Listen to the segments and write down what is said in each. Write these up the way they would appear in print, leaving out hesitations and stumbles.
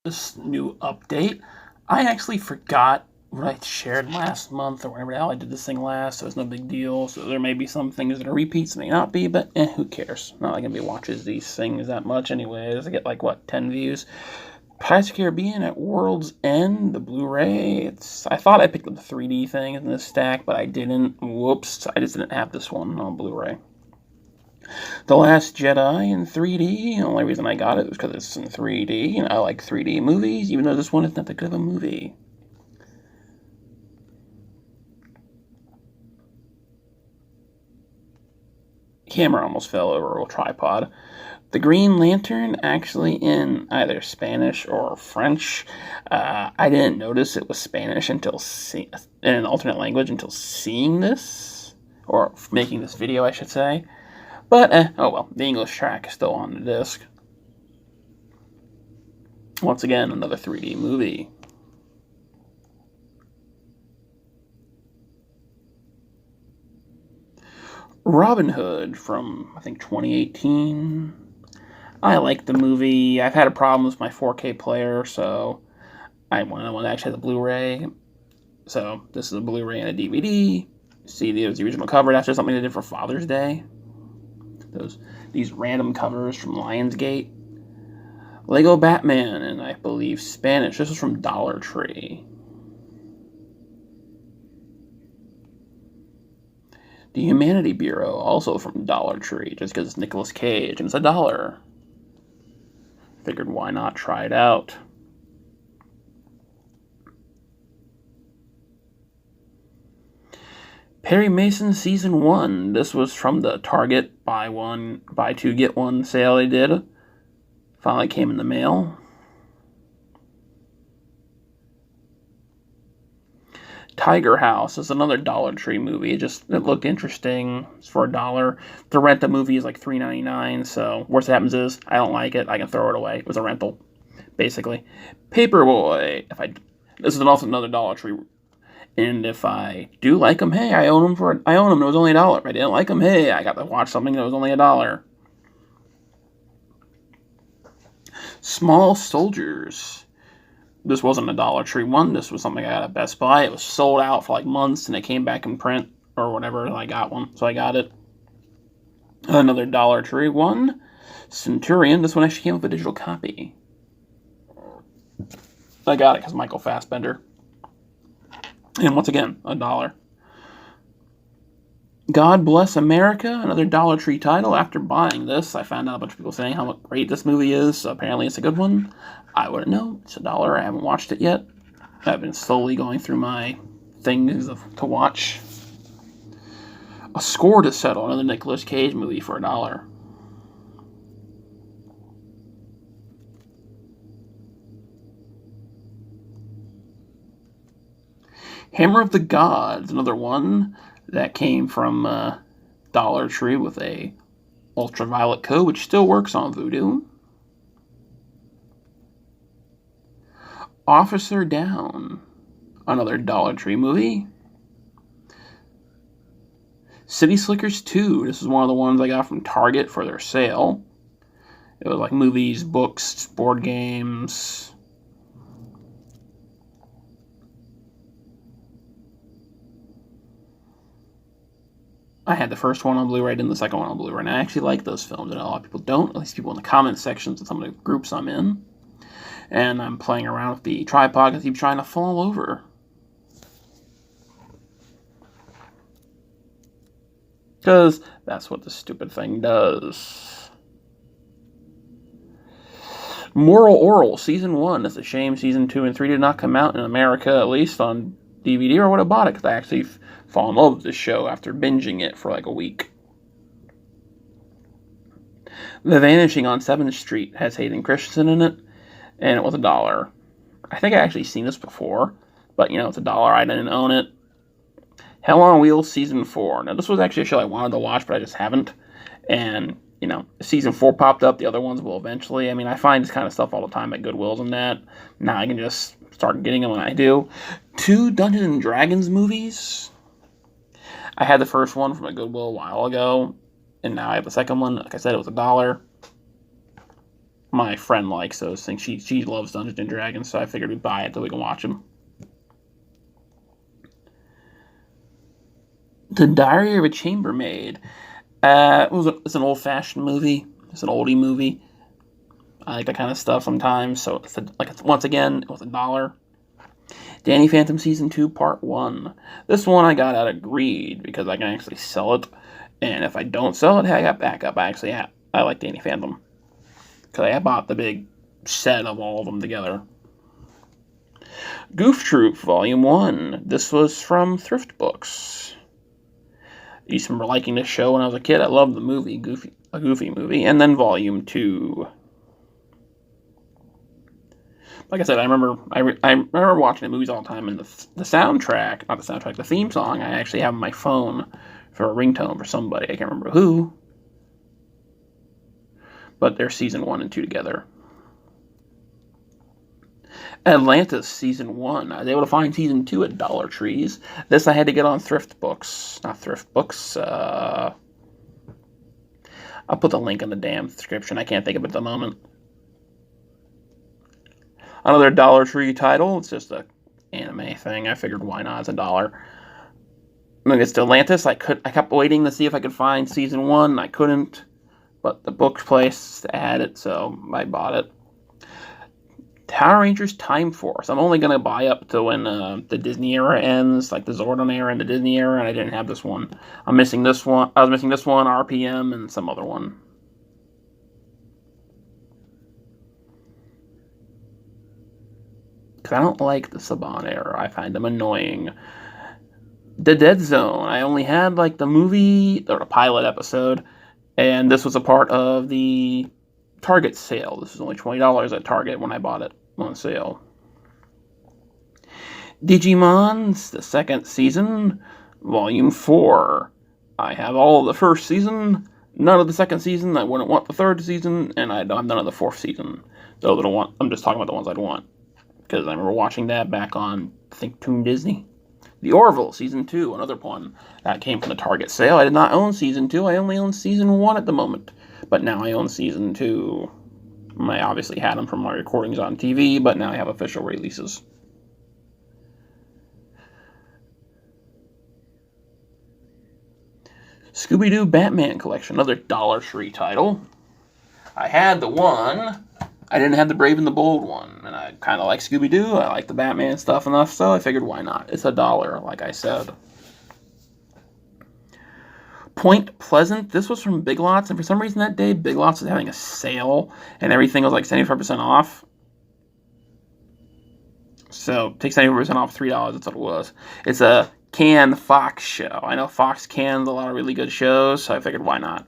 This new update. I actually forgot what I shared last month or whatever the hell I did this thing last, so it's no big deal. So there may be some things that are repeats, may not be, but who cares? Not like anybody watches these things that much anyways. I get like, what, 10 views? Pirates of the Caribbean at World's End, the Blu-ray. I thought I picked up the 3D thing in this stack, but I didn't. Whoops, I just didn't have this one on Blu-ray. The Last Jedi in 3D. The only reason I got it was because it's in 3D, and I like 3D movies, even though this one is not that good of a movie. Camera almost fell over a tripod. The Green Lantern, actually in either Spanish or French. I didn't notice it was Spanish until in an alternate language until seeing this, or making this video, I should say. But, oh well, the English track is still on the disc. Once again, another 3D movie. Robin Hood from, I think, 2018. I like the movie. I've had a problem with my 4K player, so I want to actually have the Blu-ray. So this is a Blu-ray and a DVD. See, there's the original cover. That's just something they did for Father's Day. These random covers from Lionsgate. Lego Batman, and I believe Spanish. This was from Dollar Tree. The Humanity Bureau, also from Dollar Tree, just because it's Nicolas Cage, and it's $1. Figured why not try it out. Perry Mason Season 1. This was from the Target buy two, get one sale they did. Finally came in the mail. Tiger House is another Dollar Tree movie. It looked interesting. It's for $1. To rent the movie is like $3.99, so worst that happens is I don't like it. I can throw it away. It was a rental, basically. Paperboy. This is also another Dollar Tree. And if I do like them, hey, I own them. It was only $1. If I didn't like them, hey, I got to watch something that was only $1. Small Soldiers. This wasn't a Dollar Tree one. This was something I got at Best Buy. It was sold out for like months, and it came back in print or whatever, and I got one, so I got it. Another Dollar Tree one. Centurion. This one actually came with a digital copy. I got it because Michael Fassbender. And once again, $1. God Bless America, another Dollar Tree title. After buying this, I found out a bunch of people saying how great this movie is. So apparently it's a good one. I wouldn't know. It's $1. I haven't watched it yet. I've been slowly going through my things to watch. A Score to Settle, another Nicolas Cage movie for $1. Hammer of the Gods, another one that came from Dollar Tree with a ultraviolet code, which still works on Vudu. Officer Down, another Dollar Tree movie. City Slickers 2, this is one of the ones I got from Target for their sale. It was like movies, books, board games. I had the first one on Blu-ray and the second one on Blu-ray, and I actually like those films, and a lot of people don't, at least people in the comment sections of some of the groups I'm in. And I'm playing around with the tripod because I keep trying to fall over. Because that's what the stupid thing does. Moral Oral, Season 1. It's a shame Season 2 and 3 did not come out in America, at least on DVD, or would have bought it, because I actually fall in love with this show after binging it for like a week. The Vanishing on 7th Street has Hayden Christensen in it, and it was $1. I think I actually seen this before, but it's $1. I didn't own it. Hell on Wheels Season 4. Now, this was actually a show I wanted to watch, but I just haven't. And, Season 4 popped up. The other ones will eventually. I mean, I find this kind of stuff all the time at Goodwills and that. Now I can just start getting them when I do. 2 Dungeons & Dragons movies. I had the first one from a Goodwill a while ago, and now I have the second one. Like I said, it was $1. my friend likes those things. She loves Dungeons and Dragons, so I figured we'd buy it so we can watch them. The Diary of a Chambermaid. It's an old-fashioned movie. It's an oldie movie. I like that kind of stuff sometimes. So once again, it was $1. Danny Phantom Season 2 Part 1. This one I got out of greed because I can actually sell it. And if I don't sell it, hey, I got backup. I like Danny Phantom. Because I bought the big set of all of them together. Goof Troop Volume 1. This was from Thrift Books. I used to remember liking this show when I was a kid. I loved the movie, a Goofy movie. And then Volume 2. Like I said, I remember watching the movies all the time, and the soundtrack, not the soundtrack, the theme song, I actually have on my phone for a ringtone for somebody. I can't remember who. But they're Season 1 and 2 together. Atlantis Season 1. I was able to find Season 2 at Dollar Trees. This I had to get on Thrift Books. Not Thrift Books. I'll put the link in the damn description. I can't think of it at the moment. Another Dollar Tree title. It's just a anime thing. I figured why not? It's $1. When it gets to Atlantis, I kept waiting to see if I could find Season 1. I couldn't. But the book place had it, so I bought it. Power Rangers Time Force. I'm only going to buy up to when the Disney era ends, like the Zordon era and the Disney era, and I didn't have this one. I'm missing this one. I was missing this one, RPM, and some other one. Because I don't like the Saban era. I find them annoying. The Dead Zone. I only had like the movie, or the pilot episode, and this was a part of the Target sale. This was only $20 at Target when I bought it on sale. Digimon's, the second season, Volume 4. I have all of the first season, none of the second season. I wouldn't want the third season, and I don't have none of the fourth season. Those I don't want. I'm just talking about the ones I'd want. Because I remember watching that back on, I think, Toon Disney. The Orville, Season 2, another one. That came from the Target sale. I did not own Season 2. I only own Season 1 at the moment. But now I own Season 2. I obviously had them from my recordings on TV, but now I have official releases. Scooby-Doo Batman Collection, another Dollar Tree title. I had the one. I didn't have the Brave and the Bold one, and I kind of like Scooby-Doo. I like the Batman stuff enough, so I figured why not? It's $1, like I said. Point Pleasant. This was from Big Lots, and for some reason that day, Big Lots was having a sale, and everything was like 75% off. So, take 75% off, $3, that's what it was. It's a canned Fox show. I know Fox cans a lot of really good shows, so I figured why not?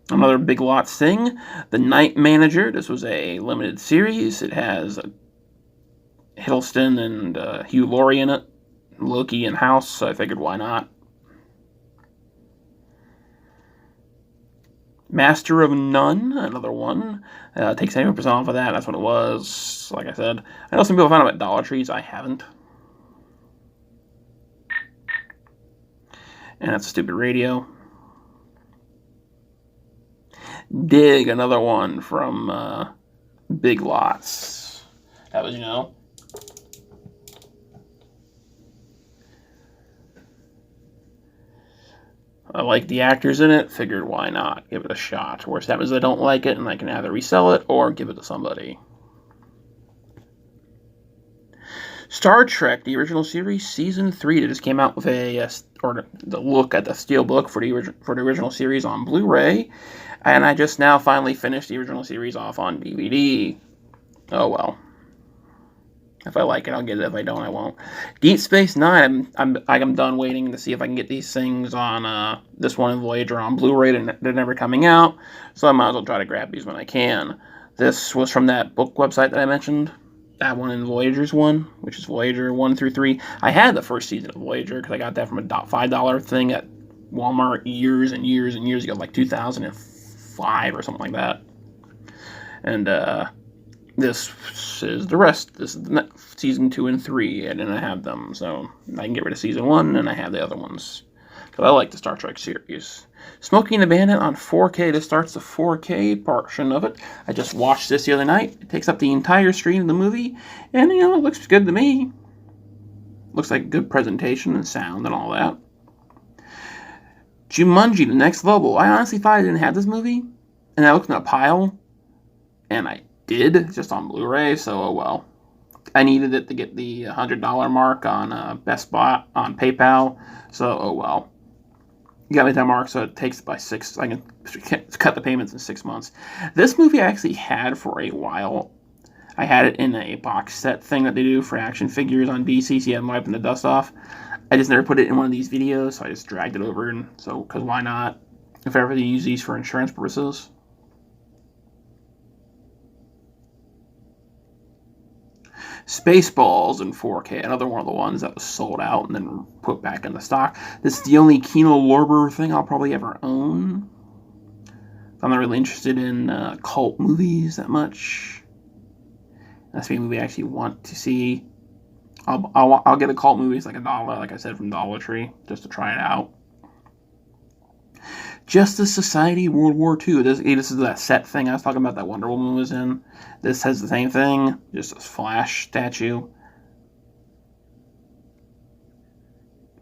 Another Big Lots thing, The Night Manager. This was a limited series. It has Hiddleston and Hugh Laurie in it, Loki and House, so I figured why not. Master of None, another one. Take 70% off of that. That's what it was. Like I said, I know some people found them at Dollar Trees. I haven't. And that's a stupid radio. Dig, another one from Big Lots. That was, I like the actors in it, figured why not? Give it a shot. Worst happens, I don't like it, and I can either resell it or give it to somebody. Star Trek, the original series, Season 3. They just came out with the look at the Steelbook for the original series on Bluray, and I just now finally finished the original series off on DVD. Oh well. If I like it, I'll get it. If I don't, I won't. Deep Space Nine. I'm done waiting to see if I can get these things on this one and Voyager on Blu-ray. They're never coming out, so I might as well try to grab these when I can. This was from that book website that I mentioned. That one and Voyager's one, which is Voyager 1 through 3. I had the first season of Voyager because I got that from a $5 thing at Walmart years and years and years ago, like 2005 or something like that. And this is the rest. This is Season 2 and 3. I didn't have them, so I can get rid of Season 1 and I have the other ones. Because I like the Star Trek series. Smoking the Bandit on 4K. This starts the 4K portion of it. I just watched this the other night. It takes up the entire screen of the movie, and, it looks good to me. Looks like good presentation and sound and all that. Jumanji, The Next Level. I honestly thought I didn't have this movie, and I looked in a pile, and I did, just on Blu-ray, so oh well. I needed it to get the $100 mark on Best Buy, on PayPal, so oh well. You got me that mark, so it takes by 6. I can cut the payments in 6 months. This movie I actually had for a while. I had it in a box set thing that they do for action figures on DC, so you have them wiping the dust off. I just never put it in one of these videos, so I just dragged it over, and so, because why not? If I ever use these for insurance purposes. Spaceballs in 4K, another one of the ones that was sold out and then put back in the stock. This is the only Kino Lorber thing I'll probably ever own. I'm not really interested in cult movies that much. That's a movie I actually want to see. I'll get a cult movie. It's like $1, like I said, from Dollar Tree, just to try it out. Justice Society World War II. This is that set thing I was talking about that Wonder Woman was in. This has the same thing, just a Flash statue.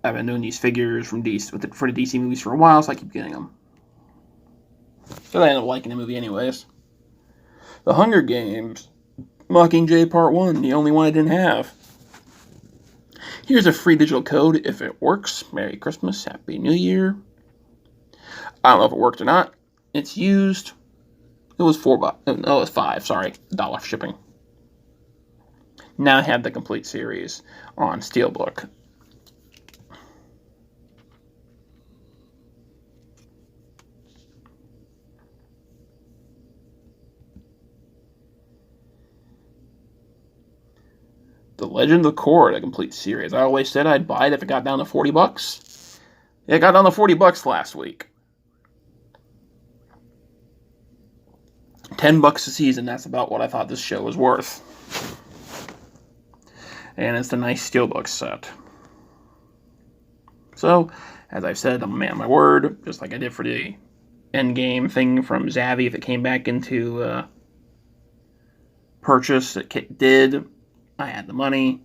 I've been doing these figures from DC, for the DC movies for a while, so I keep getting them. So I end up liking the movie anyways. The Hunger Games. Mockingjay Part 1, the only one I didn't have. Here's a free digital code if it works. Merry Christmas, Happy New Year. I don't know if it worked or not. It's used. It was $4. No, it was $5. Sorry, $1 for shipping. Now I have the complete series on Steelbook. The Legend of Korra, the complete series. I always said I'd buy it if it got down to $40. It got down to $40 last week. $10 a season, that's about what I thought this show was worth. And it's a nice Steelbook set. So, as I've said, I'm a man of my word, just like I did for the Endgame thing from Zavvi. If it came back into purchase, it did. I had the money.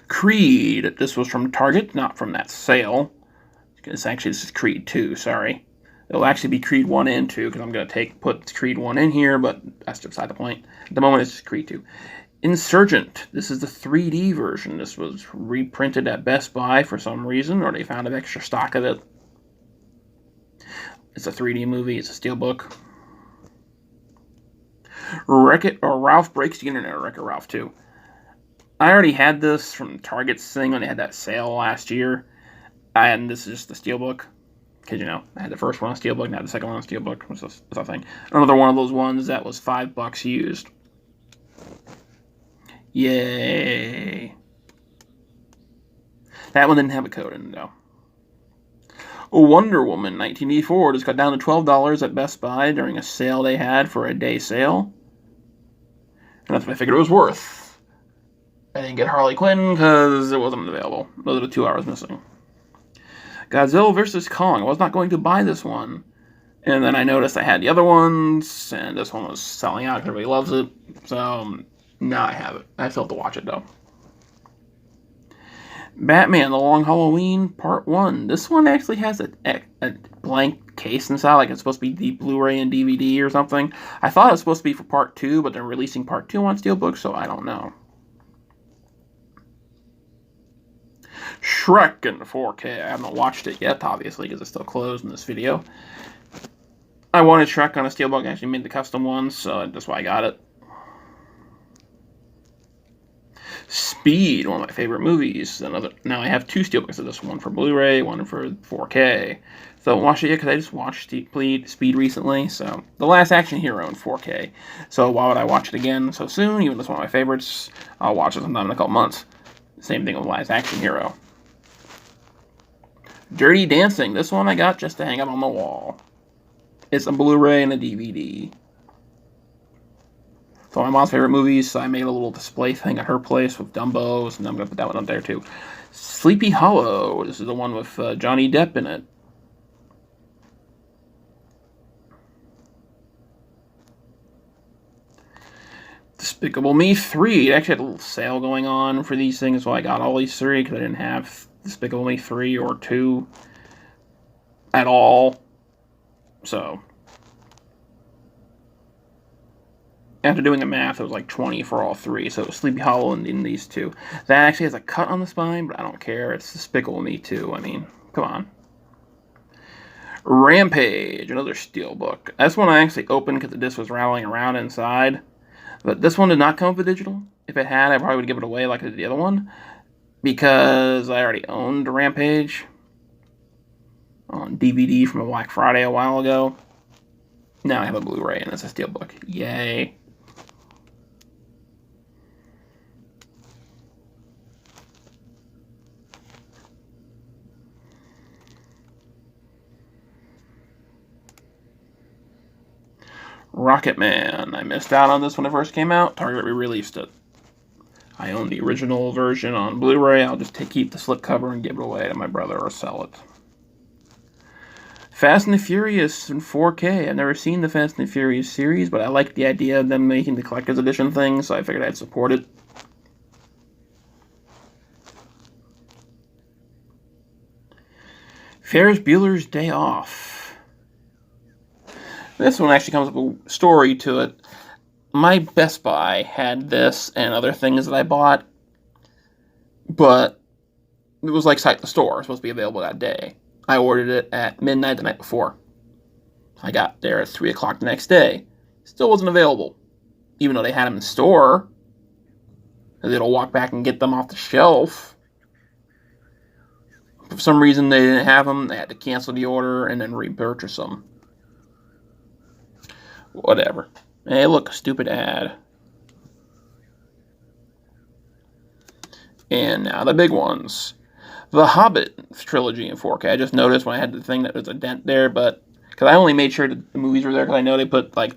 Creed. This was from Target, not from that sale. This is Creed 2, sorry. It'll actually be Creed 1 and 2, because I'm going to put Creed 1 in here, but that's beside the point. At the moment, it's just Creed 2. Insurgent. This is the 3D version. This was reprinted at Best Buy for some reason, or they found an extra stock of it. It's a 3D movie. It's a Steelbook. Wreck-It, or Ralph Breaks the Internet, or Wreck-It Ralph 2. I already had this from Target's thing when they had that sale last year. And this is just the Steelbook. Because, I had the first one on Steelbook, now the second one on Steelbook. What's that thing? Another one of those ones that was $5 used. Yay. That one didn't have a code in it, though. Wonder Woman 1984 just got down to $12 at Best Buy during a sale they had for a day sale. And that's what I figured it was worth. I didn't get Harley Quinn because it wasn't available. Those are the 2 hours missing. Godzilla vs. Kong. I was not going to buy this one. And then I noticed I had the other ones, and this one was selling out because everybody loves it. So, now I have it. I still have to watch it, though. Batman, The Long Halloween, Part 1. This one actually has a blank case inside, like it's supposed to be the Blu-ray and DVD or something. I thought it was supposed to be for Part 2, but they're releasing Part 2 on Steelbook, so I don't know. Shrek in 4K. I haven't watched it yet, obviously, because it's still closed in this video. I wanted Shrek on a Steelbook. I actually made the custom one, so that's why I got it. Speed, one of my favorite movies. Now I have 2 Steelbooks of this, one for Blu-ray, one for 4K. So I haven't watched it yet because I just watched Speed recently. So The Last Action Hero in 4K. So why would I watch it again so soon? Even though it's one of my favorites, I'll watch it sometime in a couple months. Same thing with Last Action Hero. Dirty Dancing. This one I got just to hang up on the wall. It's a Blu-ray and a DVD. It's one of my mom's favorite movies, so I made a little display thing at her place with Dumbos, and I'm going to put that one up there too. Sleepy Hollow. This is the one with Johnny Depp in it. Despicable Me 3. It actually had a little sale going on for these things, so I got all these 3 because I didn't have Despicable Me 3 or 2 at all. So, after doing the math, it was like 20 for all 3, so it was Sleepy Hollow in these 2. That actually has a cut on the spine, but I don't care. It's Despicable Me 2. I mean, come on. Rampage, another Steelbook. That's one I actually opened because the disc was rattling around inside. But this one did not come with digital. If it had, I probably would give it away like I did the other one, because I already owned Rampage on DVD from a Black Friday a while ago. Now I have a Blu-ray and it's a Steelbook. Yay. Rocket Man. I missed out on this when it first came out. Target re-released it. I own the original version on Blu-ray. I'll just keep the slipcover and give it away to my brother or sell it. Fast and the Furious in 4K. I've never seen the Fast and the Furious series, but I like the idea of them making the collector's edition thing, so I figured I'd support it. Ferris Bueller's Day Off. This one actually comes with a story to it. My Best Buy had this and other things that I bought, but it was like Cite the Store. It was supposed to be available that day. I ordered it at midnight the night before. I got there at 3 o'clock the next day. Still wasn't available, even though they had them in store. They'll walk back and get them off the shelf. For some reason, they didn't have them. They had to cancel the order and then repurchase them. Whatever. Hey, look, a stupid ad. And now the big ones. The Hobbit trilogy in 4K. I just noticed when I had the thing that there's a dent there, but because I only made sure that the movies were there because I know they put like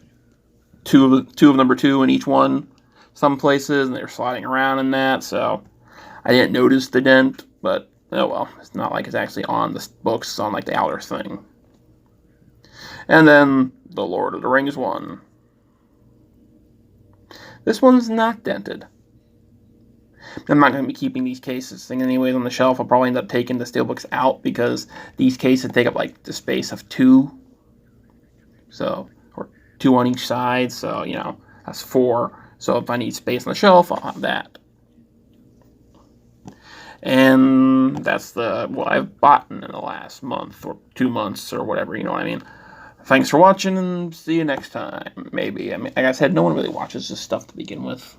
two of number 2 in each one some places, and they were sliding around in that, so I didn't notice the dent, but oh well. It's not like it's actually on the books, it's on like the outer thing. And then the Lord of the Rings one. This one's not dented. I'm not going to be keeping these cases anyways on the shelf. I'll probably end up taking the Steelbooks out because these cases take up like the space of 2. So, or 2 on each side, so, you know, that's 4. So if I need space on the shelf, I'll have that. And that's what I've bought in the last month or 2 months or whatever, you know what I mean. Thanks for watching, and see you next time. Maybe. I mean, like I said, no one really watches this stuff to begin with.